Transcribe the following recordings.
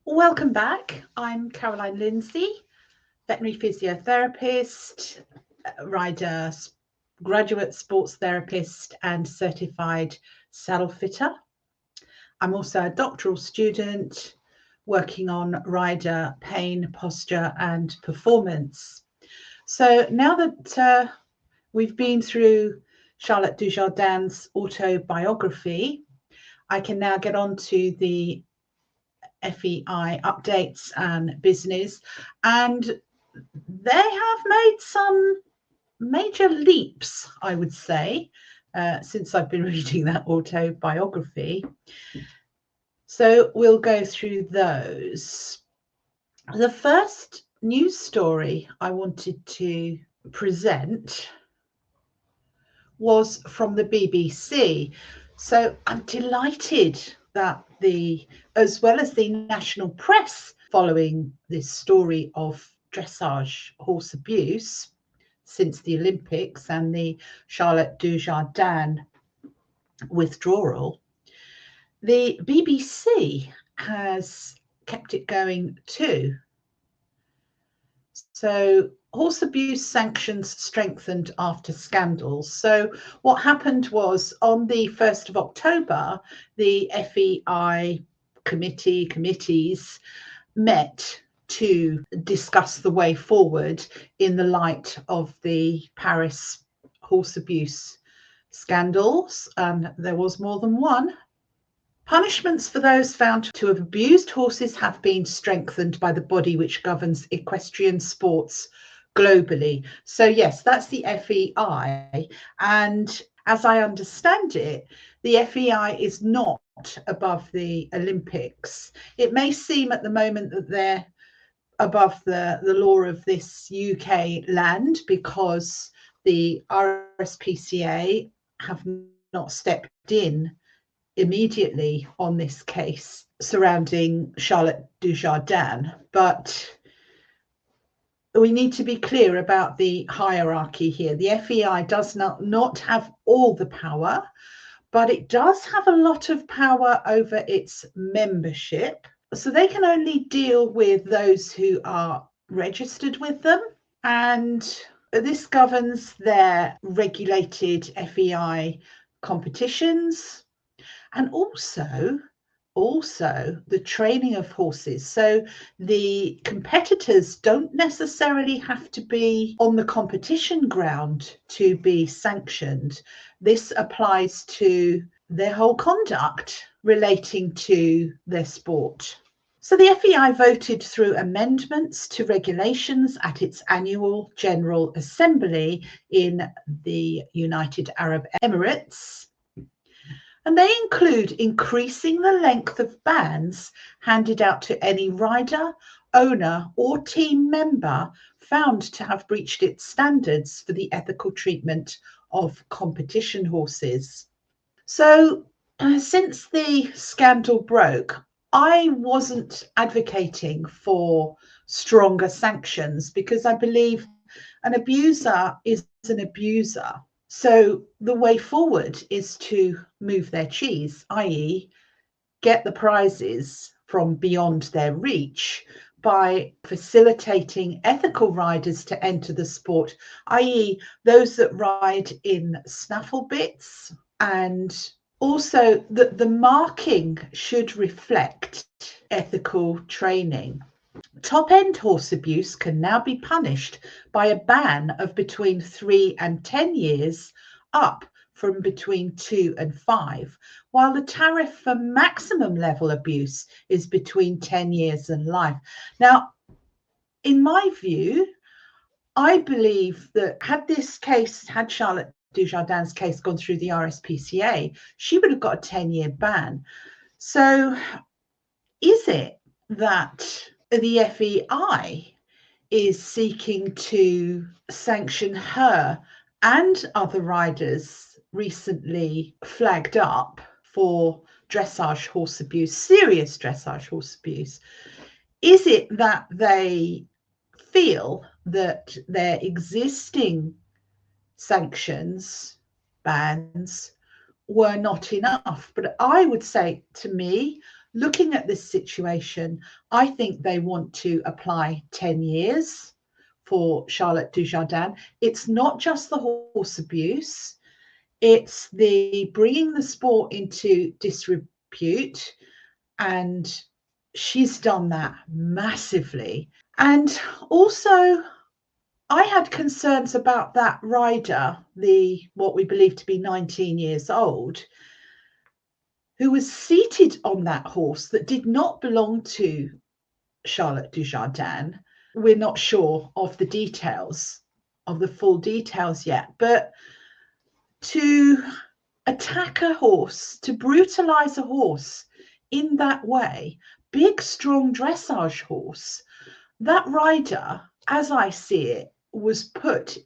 Welcome back. I'm Caroline Lindsay, veterinary physiotherapist, rider, graduate sports therapist, and certified saddle fitter. I'm also a doctoral student working on rider pain, posture, and performance. So now that we've been through Charlotte Dujardin's autobiography, I can now get on to the FEI updates and business, and they have made some major leaps, I would say, since I've been reading that autobiography. So we'll go through those. The first news story I wanted to present was from the BBC. So I'm delighted that as well as the national press following this story of dressage horse abuse since the Olympics and the Charlotte Dujardin withdrawal, the BBC has kept it going too. So horse abuse sanctions strengthened after scandals. So what happened was on the 1st of October, the FEI committees met to discuss the way forward in the light of the Paris horse abuse scandals. And there was more than one. Punishments for those found to have abused horses have been strengthened by the body which governs equestrian sports globally. So yes, that's the FEI. And as I understand it, the FEI is not above the Olympics. It may seem at the moment that they're above the law of this UK land because the RSPCA have not stepped in immediately on this case surrounding Charlotte Dujardin, but we need to be clear about the hierarchy here. The FEI does not have all the power, but it does have a lot of power over its membership. So they can only deal with those who are registered with them, and this governs their regulated FEI competitions, and also the training of horses. So the competitors don't necessarily have to be on the competition ground to be sanctioned. This applies to their whole conduct relating to their sport. So the FEI voted through amendments to regulations at its annual General Assembly in the United Arab Emirates. And they include increasing the length of bans handed out to any rider, owner, or team member found to have breached its standards for the ethical treatment of competition horses. So, since the scandal broke, I wasn't advocating for stronger sanctions because I believe an abuser is an abuser. So the way forward is to move their cheese, i.e., get the prizes from beyond their reach by facilitating ethical riders to enter the sport, i.e., those that ride in snaffle bits, and also that the marking should reflect ethical training. Top-end horse abuse can now be punished by a ban of between 3 and 10 years, up from between 2 and 5, while the tariff for maximum level abuse is between 10 years and life. Now, in my view, I believe that had Charlotte Dujardin's case gone through the RSPCA, she would have got a 10-year ban. So is it that the FEI is seeking to sanction her and other riders recently flagged up for dressage horse abuse, serious dressage horse abuse? Is it that they feel that their existing sanctions, bans, were not enough? But I would say, to me, looking at this situation, I think they want to apply 10 years for Charlotte Dujardin. It's not just the horse abuse, it's the bringing the sport into disrepute, and she's done that massively. And also, I had concerns about that rider, the what we believe to be 19 years old, who was seated on that horse that did not belong to Charlotte Dujardin. We're not sure of the details, of the full details yet, but to attack a horse, to brutalize a horse in that way, big, strong dressage horse, that rider, as I see it, was put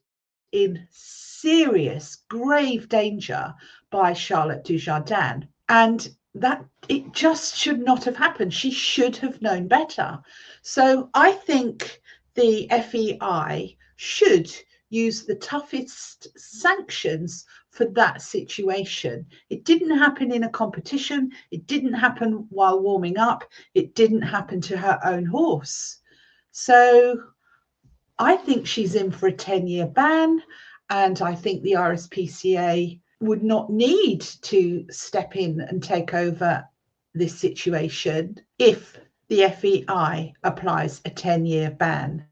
in serious, grave danger by Charlotte Dujardin. And that it just should not have happened. She should have known better. So I think the FEI should use the toughest sanctions for that situation. It didn't happen in a competition. It didn't happen while warming up. It didn't happen to her own horse. So I think she's in for a 10-year ban, and I think the RSPCA would not need to step in and take over this situation if the FEI applies a 10-year ban.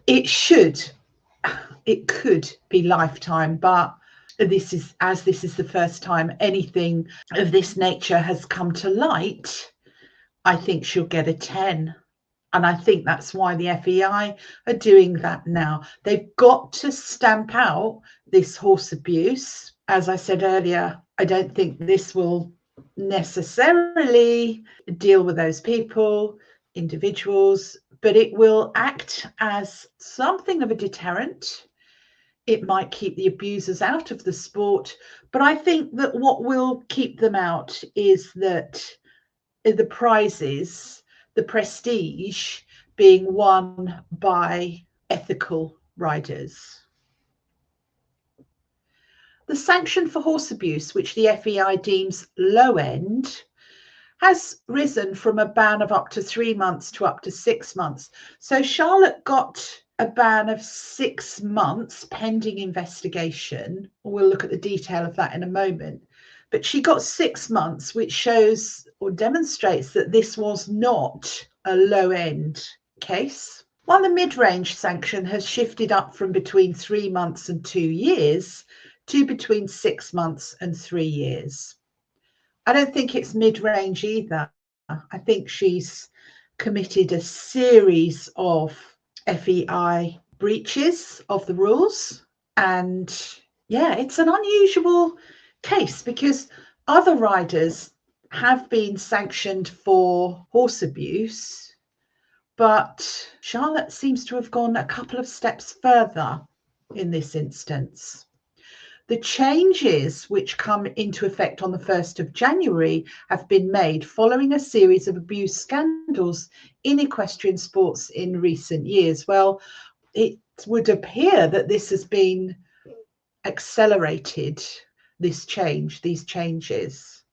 It could be lifetime, but this is the first time anything of this nature has come to light. I think she'll get a 10. And I think that's why the FEI are doing that now. They've got to stamp out this horse abuse. As I said earlier, I don't think this will necessarily deal with those people, individuals, but it will act as something of a deterrent. It might keep the abusers out of the sport, but I think that what will keep them out is that the prizes, the prestige being won by ethical riders. The sanction for horse abuse, which the FEI deems low end, has risen from a ban of up to 3 months to up to 6 months. So Charlotte got a ban of 6 months pending investigation. We'll look at the detail of that in a moment. But she got 6 months, which shows or demonstrates that this was not a low-end case. While the mid-range sanction has shifted up from between 3 months and 2 years to between 6 months and 3 years. I don't think it's mid-range either. I think she's committed a series of FEI breaches of the rules. And yeah, it's an unusual case because other riders have been sanctioned for horse abuse, but Charlotte seems to have gone a couple of steps further in this instance. The changes which come into effect on the 1st of January have been made following a series of abuse scandals in equestrian sports in recent years. Well, it would appear that this has been accelerated, these changes.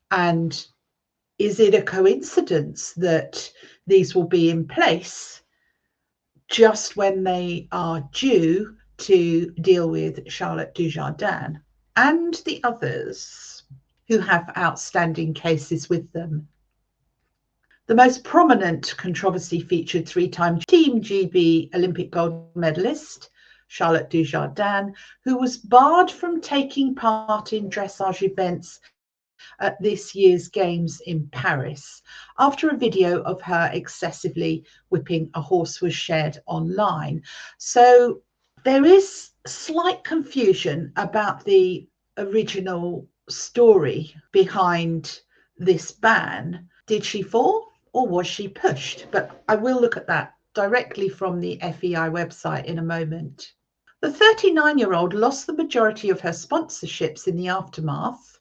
And is it a coincidence that these will be in place just when they are due to deal with Charlotte Dujardin and the others who have outstanding cases with them? The most prominent controversy featured 3-time Team GB Olympic gold medalist Charlotte Dujardin, who was barred from taking part in dressage events at this year's Games in Paris after a video of her excessively whipping a horse was shared online. So there is slight confusion about the original story behind this ban. Did she fall or was she pushed? But I will look at that directly from the FEI website in a moment. The 39-year-old lost the majority of her sponsorships in the aftermath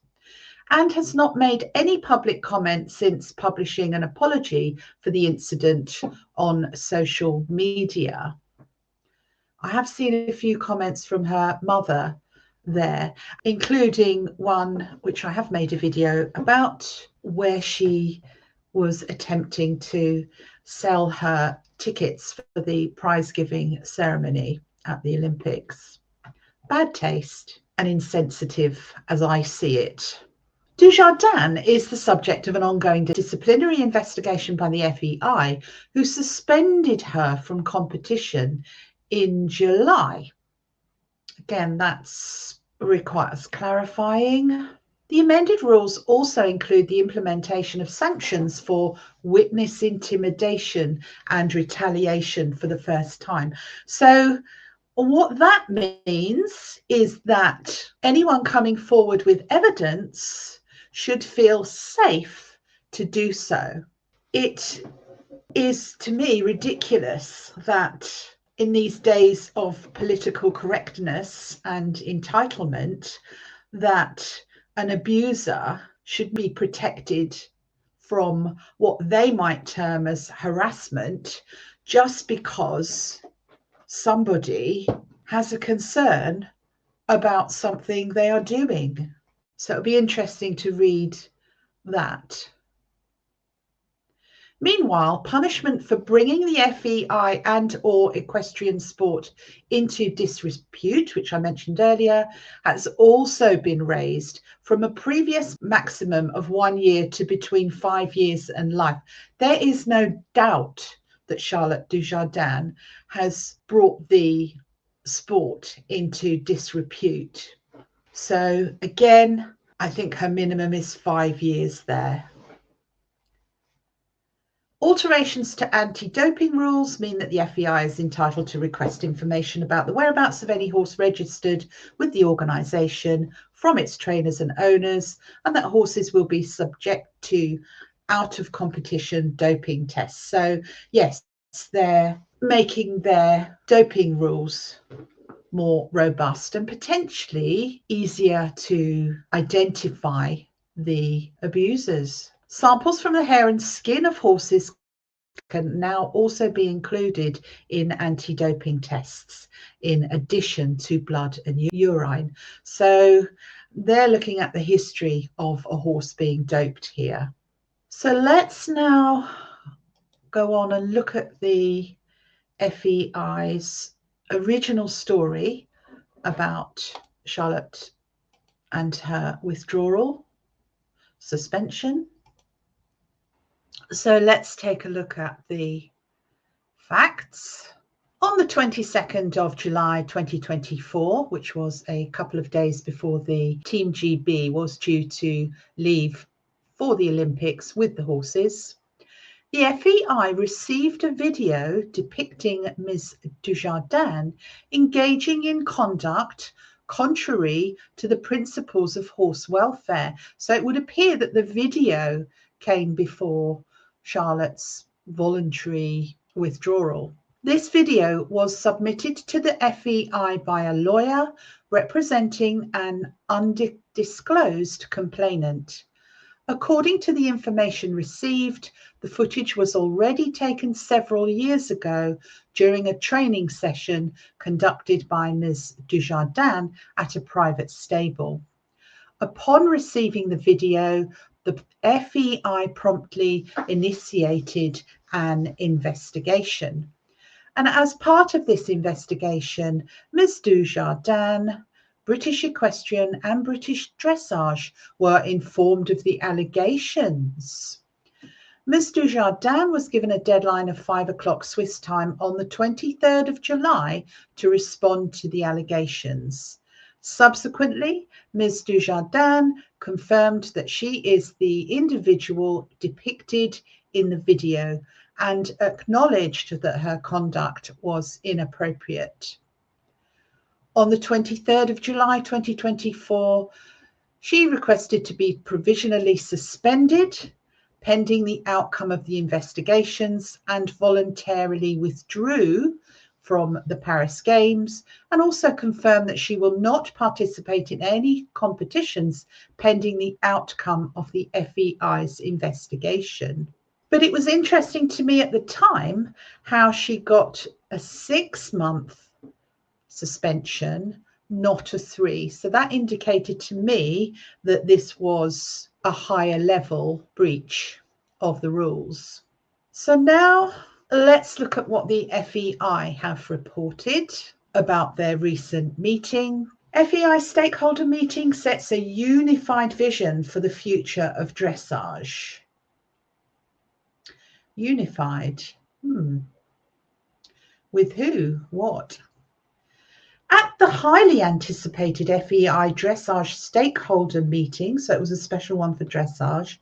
and has not made any public comment since publishing an apology for the incident on social media. I have seen a few comments from her mother there, including one which I have made a video about, where she was attempting to sell her tickets for the prize-giving ceremony at the Olympics. Bad taste and insensitive as I see it. Dujardin is the subject of an ongoing disciplinary investigation by the FEI, who suspended her from competition in July. Again, that requires clarifying. The amended rules also include the implementation of sanctions for witness intimidation and retaliation for the first time. So what that means is that anyone coming forward with evidence should feel safe to do so. It is, to me, ridiculous that in these days of political correctness and entitlement, that an abuser should be protected from what they might term as harassment just because somebody has a concern about something they are doing. So it'll be interesting to read that. Meanwhile, punishment for bringing the FEI and or equestrian sport into disrepute, which I mentioned earlier, has also been raised from a previous maximum of 1 year to between 5 years and life. There is no doubt that Charlotte Dujardin has brought the sport into disrepute. So again, I think her minimum is 5 years there. Alterations to anti-doping rules mean that the FEI is entitled to request information about the whereabouts of any horse registered with the organisation from its trainers and owners, and that horses will be subject to out of competition doping tests. So yes, they're making their doping rules more robust and potentially easier to identify the abusers. Samples from the hair and skin of horses can now also be included in anti-doping tests in addition to blood and urine. So they're looking at the history of a horse being doped here. So let's now go on and look at the FEI's original story about Charlotte and her withdrawal, suspension. So let's take a look at the facts. On the 22nd of July 2024, which was a couple of days before the Team GB was due to leave for the Olympics with the horses, the FEI received a video depicting Ms. Dujardin engaging in conduct contrary to the principles of horse welfare. So it would appear that the video came before Charlotte's voluntary withdrawal. This video was submitted to the FEI by a lawyer representing an undisclosed complainant. According to the information received, the footage was already taken several years ago during a training session conducted by Ms. Dujardin at a private stable. Upon receiving the video, the FEI promptly initiated an investigation. And as part of this investigation, Ms. Dujardin, British Equestrian and British Dressage were informed of the allegations. Ms. Dujardin was given a deadline of 5 o'clock Swiss time on the 23rd of July to respond to the allegations. Subsequently, Ms. Dujardin confirmed that she is the individual depicted in the video and acknowledged that her conduct was inappropriate. On the 23rd of July 2024, she requested to be provisionally suspended pending the outcome of the investigations and voluntarily withdrew from the Paris Games, and also confirmed that she will not participate in any competitions pending the outcome of the FEI's investigation. But it was interesting to me at the time how she got a 6-month suspension, not a 3. So that indicated to me that this was a higher level breach of the rules. So now let's look at what the FEI have reported about their recent meeting. FEI stakeholder meeting sets a unified vision for the future of dressage. Unified. With who? What? At the highly anticipated FEI dressage stakeholder meeting, so it was a special one for dressage,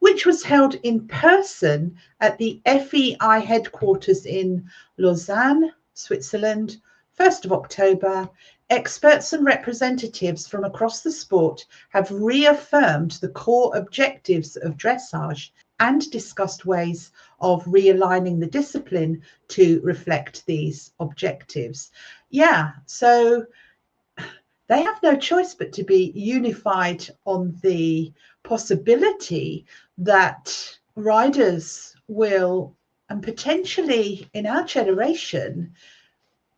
which was held in person at the FEI headquarters in Lausanne, Switzerland, 1st of October, experts and representatives from across the sport have reaffirmed the core objectives of dressage and discussed ways of realigning the discipline to reflect these objectives. Yeah, so they have no choice but to be unified on the possibility that riders will, and potentially in our generation,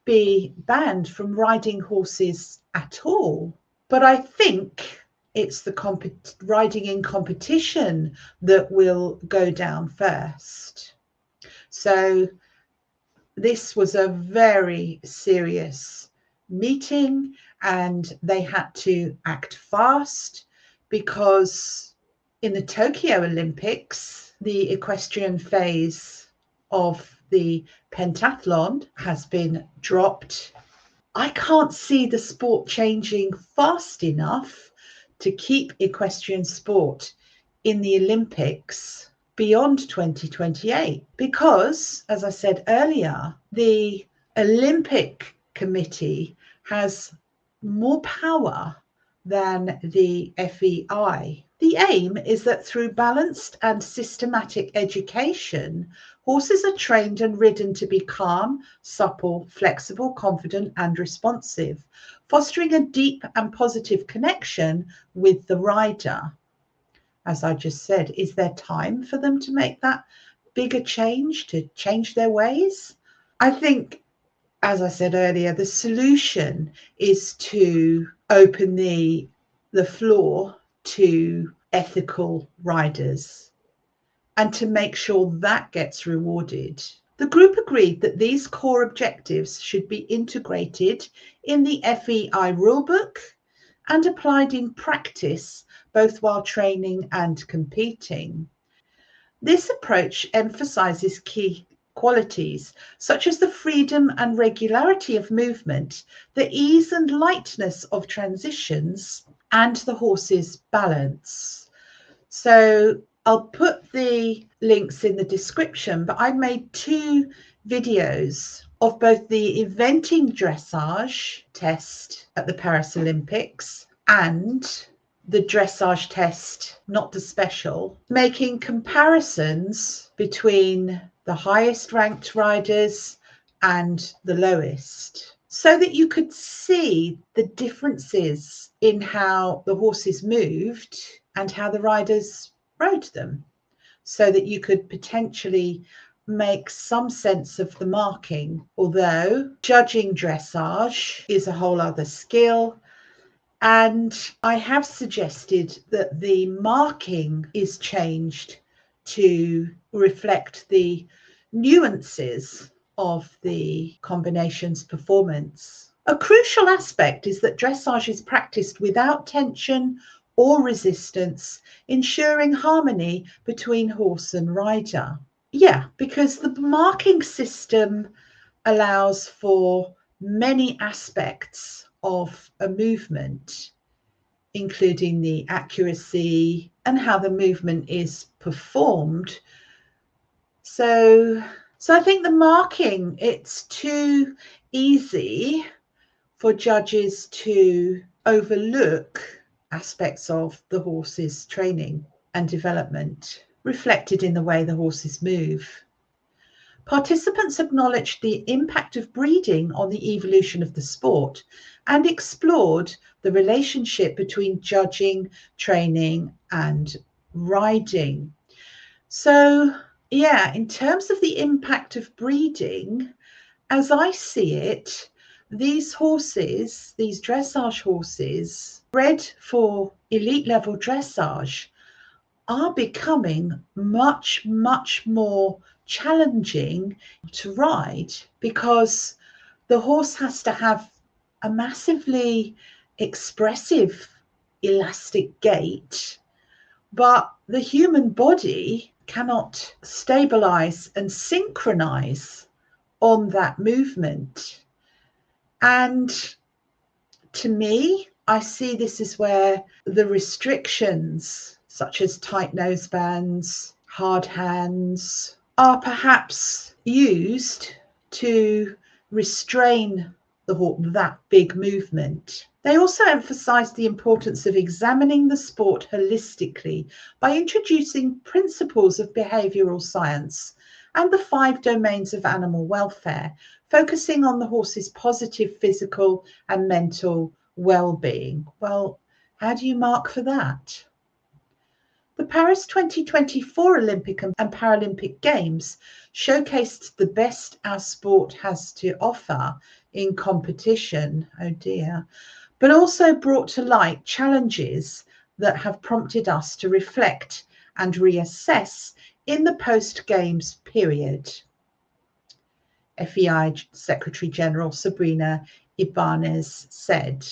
be banned from riding horses at all. But I think it's the riding in competition that will go down first. So this was a very serious meeting, and they had to act fast because in the Tokyo Olympics, the equestrian phase of the pentathlon has been dropped. I can't see the sport changing fast enough to keep equestrian sport in the Olympics beyond 2028 because, as I said earlier, the Olympic Committee has more power than the FEI. The aim is that through balanced and systematic education, horses are trained and ridden to be calm, supple, flexible, confident, and responsive, fostering a deep and positive connection with the rider. As I just said, is there time for them to make that bigger change, to change their ways? I think, as I said earlier, the solution is to open the floor to ethical riders and to make sure that gets rewarded. The group agreed that these core objectives should be integrated in the FEI rulebook and applied in practice, both while training and competing. This approach emphasizes key qualities such as the freedom and regularity of movement, the ease and lightness of transitions, and the horse's balance. So I'll put the links in the description, but I made 2 videos of both the eventing dressage test at the Paris Olympics and the dressage test, not the special, making comparisons between the highest ranked riders and the lowest, so that you could see the differences in how the horses moved and how the riders rode them, so that you could potentially make some sense of the marking, although judging dressage is a whole other skill. And I have suggested that the marking is changed to reflect the nuances of the combination's performance. A crucial aspect is that dressage is practiced without tension or resistance, ensuring harmony between horse and rider. Yeah, because the marking system allows for many aspects of a movement, including the accuracy and how the movement is performed. So I think the marking, it's too easy for judges to overlook aspects of the horse's training and development reflected in the way the horses move. Participants acknowledged the impact of breeding on the evolution of the sport and explored the relationship between judging, training, and riding. So, yeah, in terms of the impact of breeding, as I see it, these horses, these dressage horses, bred for elite level dressage, are becoming much, much more challenging to ride, because the horse has to have a massively expressive elastic gait, but the human body cannot stabilize and synchronize on that movement. And to me, I see this is where the restrictions, such as tight nosebands, hard hands, are perhaps used to restrain that big movement. They also emphasize the importance of examining the sport holistically by introducing principles of behavioral science and the 5 domains of animal welfare, focusing on the horse's positive physical and mental well-being. Well, how do you mark for that? The Paris 2024 Olympic and Paralympic Games showcased the best our sport has to offer in competition, oh dear, but also brought to light challenges that have prompted us to reflect and reassess in the post-Games period. FEI Secretary General Sabrina Ibanez said,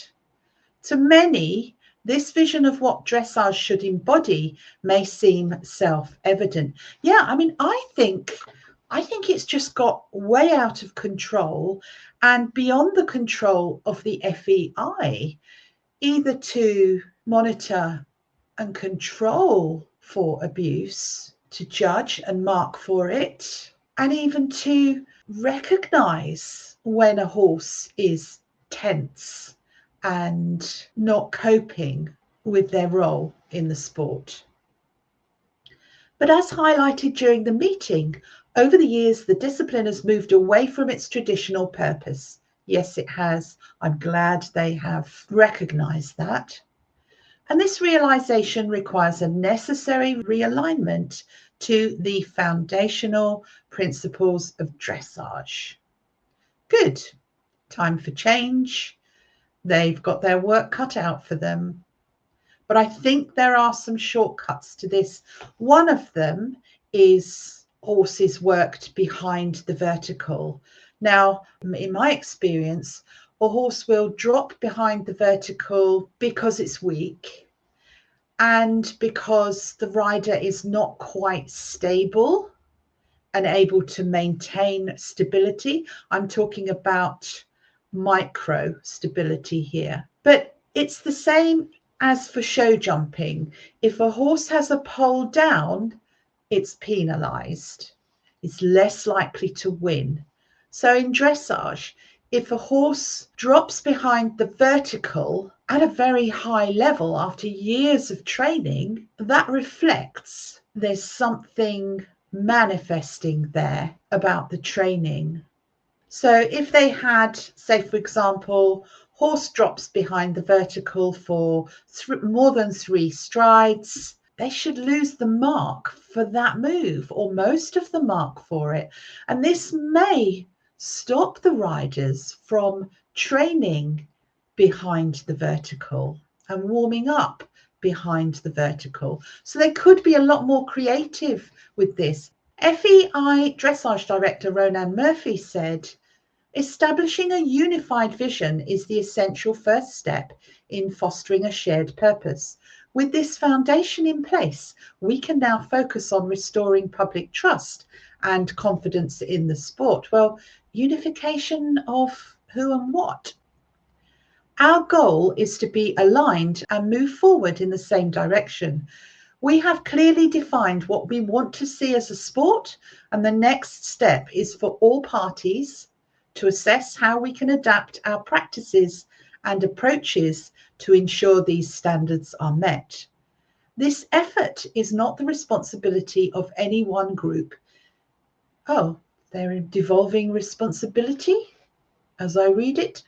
"To many, this vision of what dressage should embody may seem self-evident." Yeah, I mean, I think it's just got way out of control and beyond the control of the FEI, either to monitor and control for abuse, to judge and mark for it, and even to recognize when a horse is tense and not coping with their role in the sport. But as highlighted during the meeting, over the years, the discipline has moved away from its traditional purpose. Yes, it has. I'm glad they have recognized that. And this realization requires a necessary realignment to the foundational principles of dressage. Good. Time for change. They've got their work cut out for them. But I think there are some shortcuts to this. One of them is horses worked behind the vertical. Now, in my experience, a horse will drop behind the vertical because it's weak and because the rider is not quite stable and able to maintain stability. I'm talking about micro stability here. But it's the same as for show jumping. If a horse has a pole down, it's penalized. It's less likely to win. So in dressage, if a horse drops behind the vertical at a very high level after years of training, that reflects there's something manifesting there about the training. So if they had, say, for example, horse drops behind the vertical for more than 3 strides, they should lose the mark for that move, or most of the mark for it. And this may stop the riders from training behind the vertical and warming up behind the vertical. So they could be a lot more creative with this. FEI Dressage Director Ronan Murphy said, "Establishing a unified vision is the essential first step in fostering a shared purpose. With this foundation in place, we can now focus on restoring public trust and confidence in the sport." Well, unification of who and what? Our goal is to be aligned and move forward in the same direction. We have clearly defined what we want to see as a sport, and the next step is for all parties to assess how we can adapt our practices and approaches to ensure these standards are met. This effort is not the responsibility of any one group. Oh, they're devolving responsibility as I read it.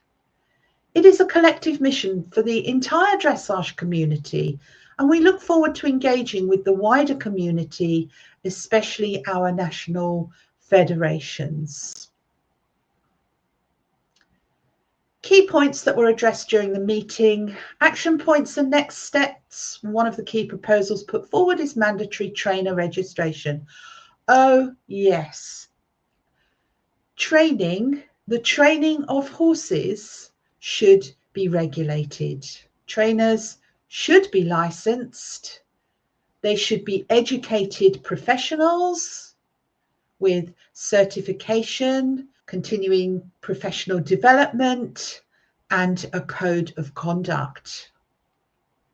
It is a collective mission for the entire dressage community, and we look forward to engaging with the wider community, especially our national federations. Key points that were addressed during the meeting, action points and next steps. One of the key proposals put forward is mandatory trainer registration. Oh, yes. The training of horses should be regulated. Trainers should be licensed. They should be educated professionals with certification, continuing professional development, and a code of conduct.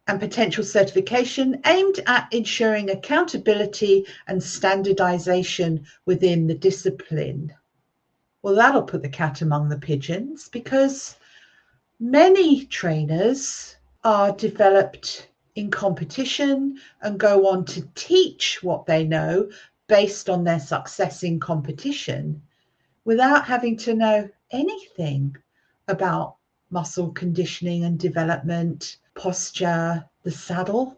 And potential certification aimed at ensuring accountability and standardization within the discipline. Well, that'll put the cat among the pigeons, because many trainers are developed in competition and go on to teach what they know based on their success in competition without having to know anything about muscle conditioning and development, posture, the saddle.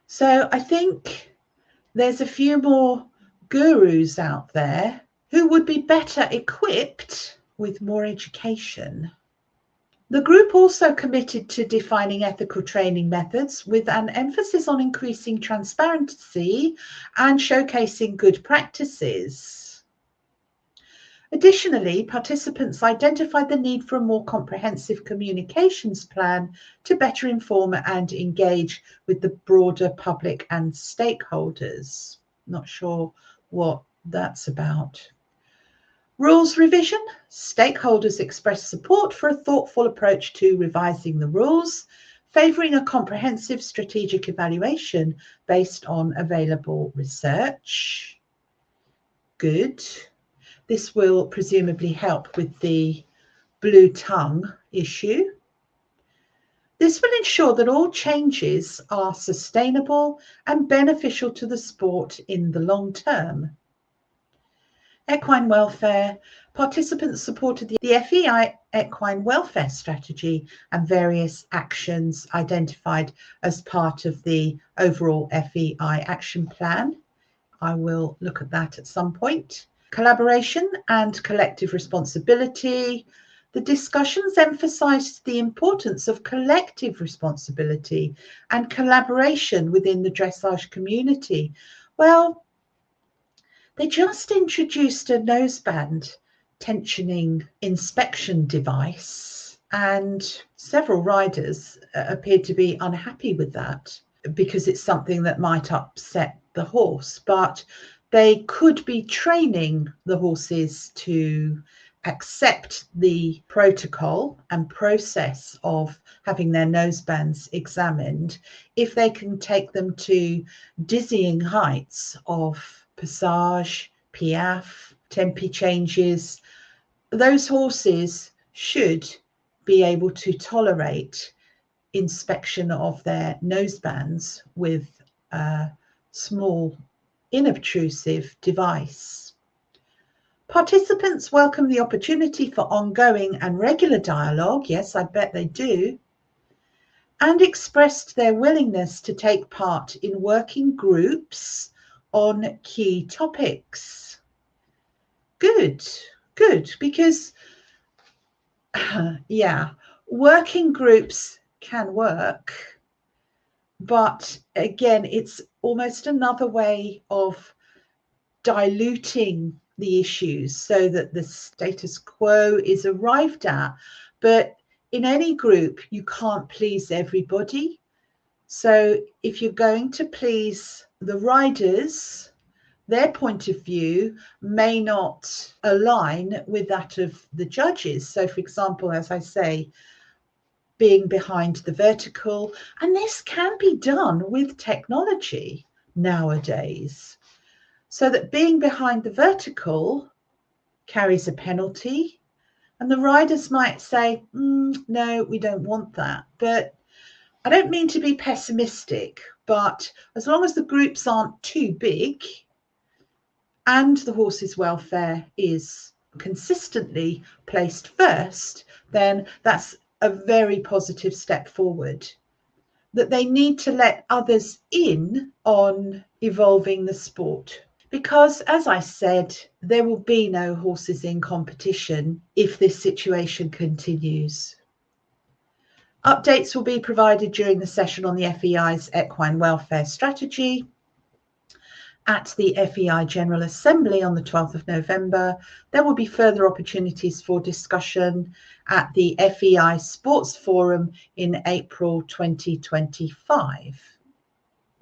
So I think there's a few more gurus out there who would be better equipped with more education. The group also committed to defining ethical training methods with an emphasis on increasing transparency and showcasing good practices. Additionally, participants identified the need for a more comprehensive communications plan to better inform and engage with the broader public and stakeholders. Not sure what that's about. Rules revision. Stakeholders expressed support for a thoughtful approach to revising the rules, favouring a comprehensive strategic evaluation based on available research. Good. This will presumably help with the blue tongue issue. This will ensure that all changes are sustainable and beneficial to the sport in the long term. Equine welfare. Participants supported the FEI equine welfare strategy and various actions identified as part of the overall FEI action plan. I will look at that at some point. Collaboration and collective responsibility. The discussions emphasised the importance of collective responsibility and collaboration within the dressage community. Well, they just introduced a noseband tensioning inspection device, and several riders appeared to be unhappy with that because it's something that might upset the horse, but they could be training the horses to accept the protocol and process of having their nosebands examined if they can take them to dizzying heights of passage, piaffe, tempi changes. Those horses should be able to tolerate inspection of their nosebands with a small inobtrusive device. Participants welcome the opportunity for ongoing and regular dialogue, yes, I bet they do, and expressed their willingness to take part in working groups on key topics. Good, because yeah, working groups can work, but again, it's almost another way of diluting the issues so that the status quo is arrived at. But in any group, you can't please everybody. So if you're going to please the riders, their point of view may not align with that of the judges. So, for example, as I say, being behind the vertical, and this can be done with technology nowadays, so that being behind the vertical carries a penalty, and the riders might say, no, we don't want that. But I don't mean to be pessimistic, but as long as the groups aren't too big and the horse's welfare is consistently placed first, then that's a very positive step forward. That they need to let others in on evolving the sport. Because, as I said, there will be no horses in competition if this situation continues. Updates will be provided during the session on the FEI's equine welfare strategy at the FEI General Assembly on the 12th of November. There will be further opportunities for discussion at the FEI Sports Forum in April 2025.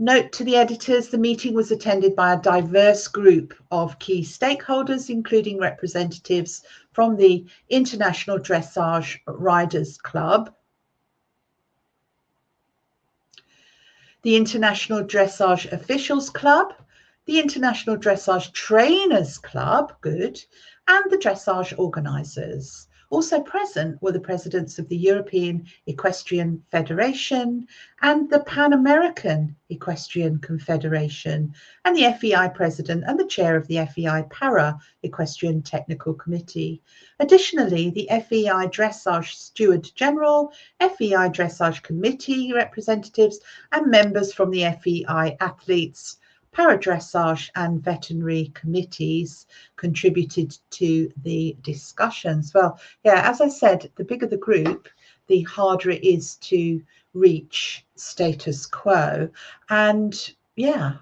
Note to the editors, the meeting was attended by a diverse group of key stakeholders, including representatives from the International Dressage Riders Club, the International Dressage Officials Club, the International Dressage Trainers Club, good, and the dressage organisers. Also present were the presidents of the European Equestrian Federation and the Pan American Equestrian Confederation, and the FEI president and the chair of the FEI Para Equestrian Technical Committee. Additionally, the FEI Dressage Steward General, FEI Dressage Committee representatives, and members from the FEI Athletes, Paradressage and veterinary committees contributed to the discussions. Well, yeah, as I said, the bigger the group, the harder it is to reach status quo. And yeah,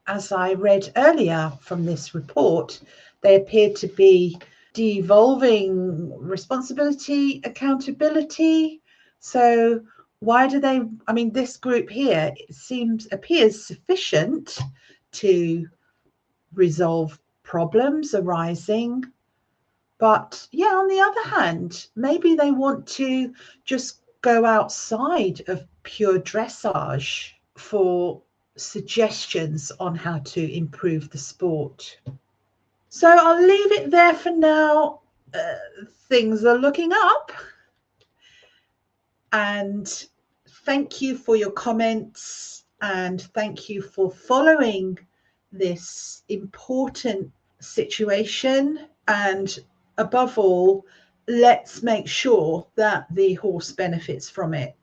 as I read earlier from this report, they appear to be devolving responsibility, accountability. So why do they, I mean, this group here, it appears sufficient to resolve problems arising. But yeah, on the other hand, maybe they want to just go outside of pure dressage for suggestions on how to improve the sport. So I'll leave it there for now. Things are looking up. And thank you for your comments, and thank you for following this important situation. And above all, let's make sure that the horse benefits from it.